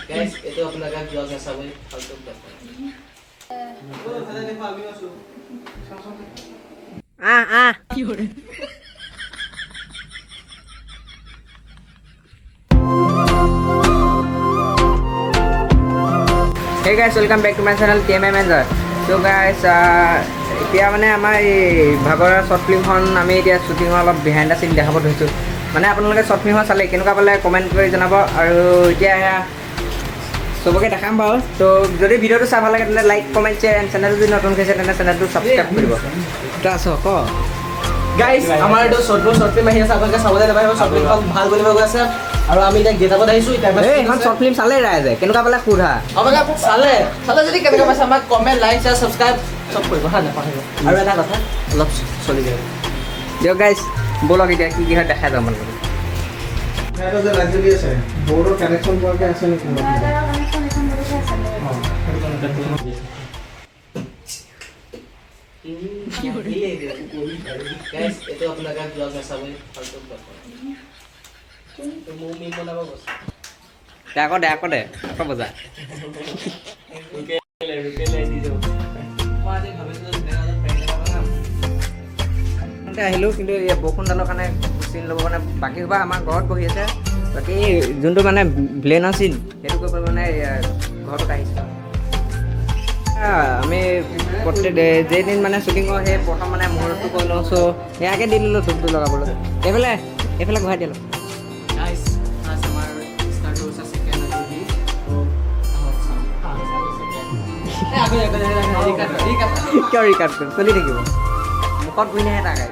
Guys ये तो अपना का ब्लॉग है सब फालतू करता है Hey guys, welcome back to my channel TMM Enjoy. So guys, এতিয়া মানে আমাৰ এই ভাগৰৰ শ্বৰ্ট ফিল্মখন আমি এতিয়া শ্বুটিঙৰ অলপ বিহাইণ্ড দ্য চিন দেখাব ধৰিছোঁ মানে আপোনালোকে শ্বৰ্ট ফিল্মখন চালে কেনেকুৱা পালে কমেণ্ট কৰি জনাব আৰু এতিয়া চবকে দেখাম বাৰু তো যদি ভিডিঅ'টো চাই ভাল লাগে তেন্তে like comment share and channel যদি নতুন হৈছে তেন্তে চেনেলটো ছাবস্ক্ৰাইব কৰিব তো আছ ক गाइस আমাৰ এইটো শ্বৰ্ট ফিল্ম আহি আছে আপোনালোকে চাবলৈ নাপাব শ্বৰ্ট ফিল্মখন ভাল কৰিব গৈ আছে আৰু আমি এতিয়া গেটত আহিছোঁ এতিয়া এইখন শ্বৰ্ট ফিল্ম চালে ৰাইজে কেনেকুৱা পালে সোধা আপোনালোকে চালে যদি কেনেকুৱা পাইছে আমাক কমেণ্ট লাইক শ্বেয়াৰ ছাবস্ক্ৰাইব চব কৰিব হা নাপাহৰিব আৰু এটা কথা অলপ চলি যায় দিয়ক গাইজ ব'লক এতিয়া কি কি হয় দেখাই যাম আপোনালোকে এটা যে লাইট জ্বলি আছে বৰ্ডৰ কানেকশ্যন পোৱাকে আছে নেকি गाइस ये तो अपना का ब्लॉग है सब फालतू करता है तो मुंह में बोला बस দে আকৌ বজা रुके ले दीजिए आज भाবিছো দেখা পেন্ট লগাম আহিলোঁ কিন্তু এই বৰষুণডালৰ কাৰণে চিন ল'ব কাৰণে বাকী সোপা আমাৰ ঘৰত বহি আছে বাকী যোনটো মানে ব্লেনৰ চিন সেইটো কৰিব মানে ঘৰটোত আহিছোঁ আমি প্ৰত্যেক যেইদিন মানে শ্বুটিং কৰোঁ সেই প্ৰথম মানে মুহূৰ্তটো কৰি লওঁ চ' সেয়াকে দি দিলোঁ ধূপটো লগাবলৈ এইফালে ঘূৰাই দিলোঁ गाइस आज हमारा स्टार्ट हो सा सेकंड मूवी तो কিয় ৰিকাৰ্ড কৰিম চলি থাকিব মুখত বুইনেহে তাকাই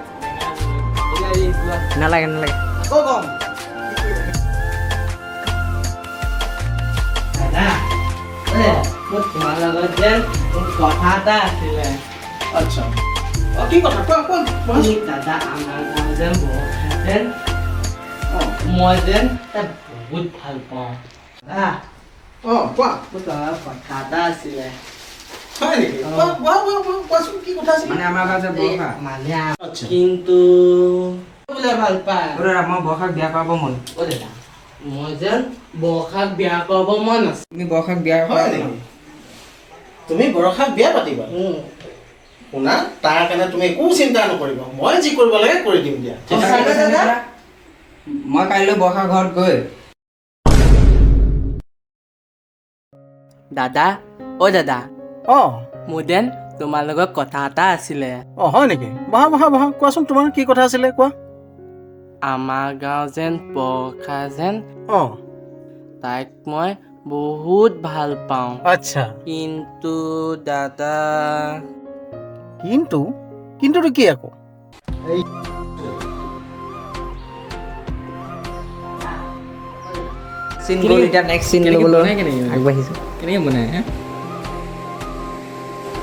নালাগে তোমাৰ লগত যে কথা এটা আছিলে আচ্ছা কি কথা কোন দাদা আমাৰ গাঁও যেন যেন মই যেন তাক বহুত ভাল পাওঁ কোৱা কথা এটা আছিলে হয় নেকি কোৱাচোন কি কথা আছে মানে আমাৰ ঘৰত যে বৰষা মানে আচ্ছা কিন্তু বোলে ভাল পায় মই বৰষাক বিয়া কৰাব মন অ দাদা মই যেন বৰষাক বিয়া কৰাব মন আছে তুমি বৰষাক বিয়া হয় নেকি তুমি বৰষাক বিয়া পাতিবা শুনা তাৰ কাৰণে তুমি একো চিন্তা নকৰিবা মই যি কৰিব লাগে কৰি দিম দিয়া মই কাইলৈ বৰষাৰ ঘৰত গৈ দাদা অ দাদা অঁ মোৰ যেন তোমাৰ লগত কথা এটা আছিলে অঁ হয় নেকি বহা কোৱাচোন তোমাৰ কি কথা আছিলে কোৱা আমাৰ গাঁও যেন বৰষা যেন অঁ তাইক মই বহুত ভাল পাওঁ আচ্ছা কিন্তু দাদা কিন্তুটো কি আকৌ চিন গ'ল এতিয়া নেক্সট চিন ল'বলৈ আগবাঢ়িছোঁ কেনেকৈ বনাই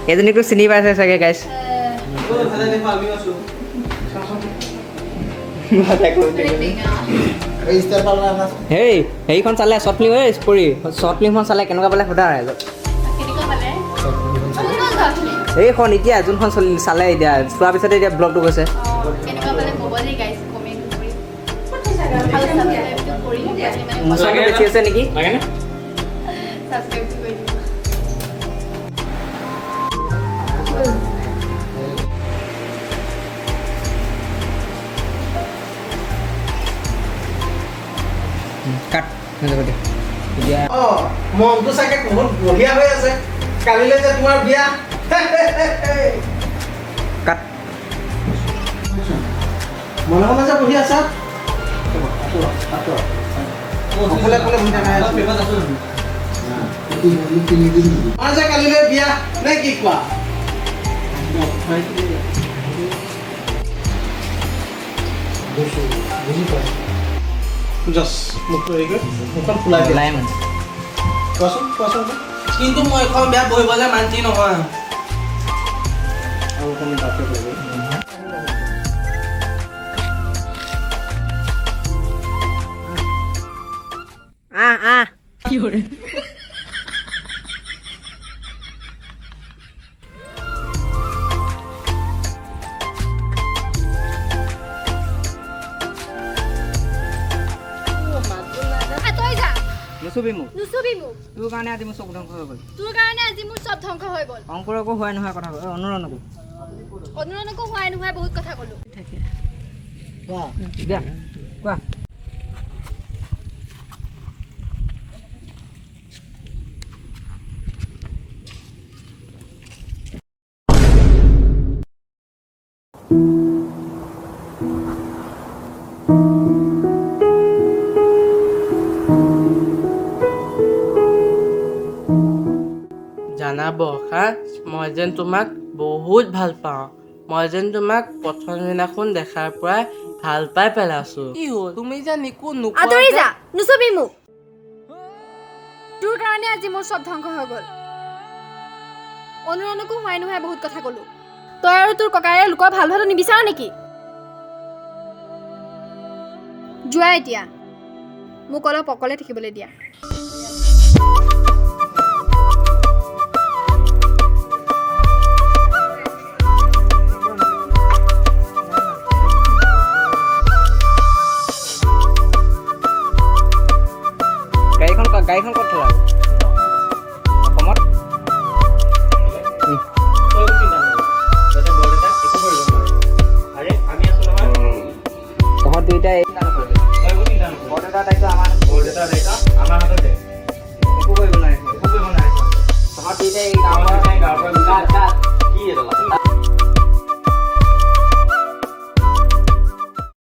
এজনীকতো চিনি পাইছে চাগে গাইছ হেই হেৰিখন চালে শ্বৰ্ট ফিল্ম শ্বৰ্ট ফিল্মখন চালে কেনেকুৱা পালে সোধা ৰাইজক এইখন এতিয়া যোনখন চালে এতিয়া চোৱাৰ পিছতে এতিয়া ব্লগটো গৈছে বেছি আছে নেকি কাট এতিয়া মনটো চাগে বহুত বঢ়িয়া হৈ আছে কালিলৈ যে তোমাৰ বিয়া কাট মনে যে বহি আছা কালিলৈ বিয়া নে কি কোৱা মুখখন খোলাই কোৱাচোন কিন্তু মই এখন বেয়া বহিবলৈ মান্তি নহয় আৰু অকণমান তাতে লাগে কি কৰে নুচুবি মোক নুচুবি মোক তোৰ কাৰণে আজি মোৰ চকু ধ্বংস হৈ গ'ল তোৰ কাৰণে আজি মোৰ চব ধ্বংস হৈ গ'ল অংকুৰকো হোৱাই নহয় কথা অনুৰণকো অনুৰণকো হোৱাই নোহোৱাই বহুত কথা ক'লো দিয়া কোৱা জানা বৰষা মই যেন তোমাক বহুত ভাল পাওঁ মই যেন তোমাক প্ৰথম দিনাখন দেখাৰ পৰাই ভাল পাই পেলাইছো কি হ'ল তুমি যেন একো আঁতৰি যা নুচুবি মোক তোৰ কাৰণে আজি মোৰ চব ধ্বংস হৈ গ'ল অনুৰণকো হোৱাই নোহোৱাই বহুত কথা ক'লো তই আৰু তোৰ ককাৰে লোকৰ ভাল হোৱাটো নিবিচাৰ নেকি যোৱা এতিয়া মোক অলপ অকলে থাকিবলৈ দিয়া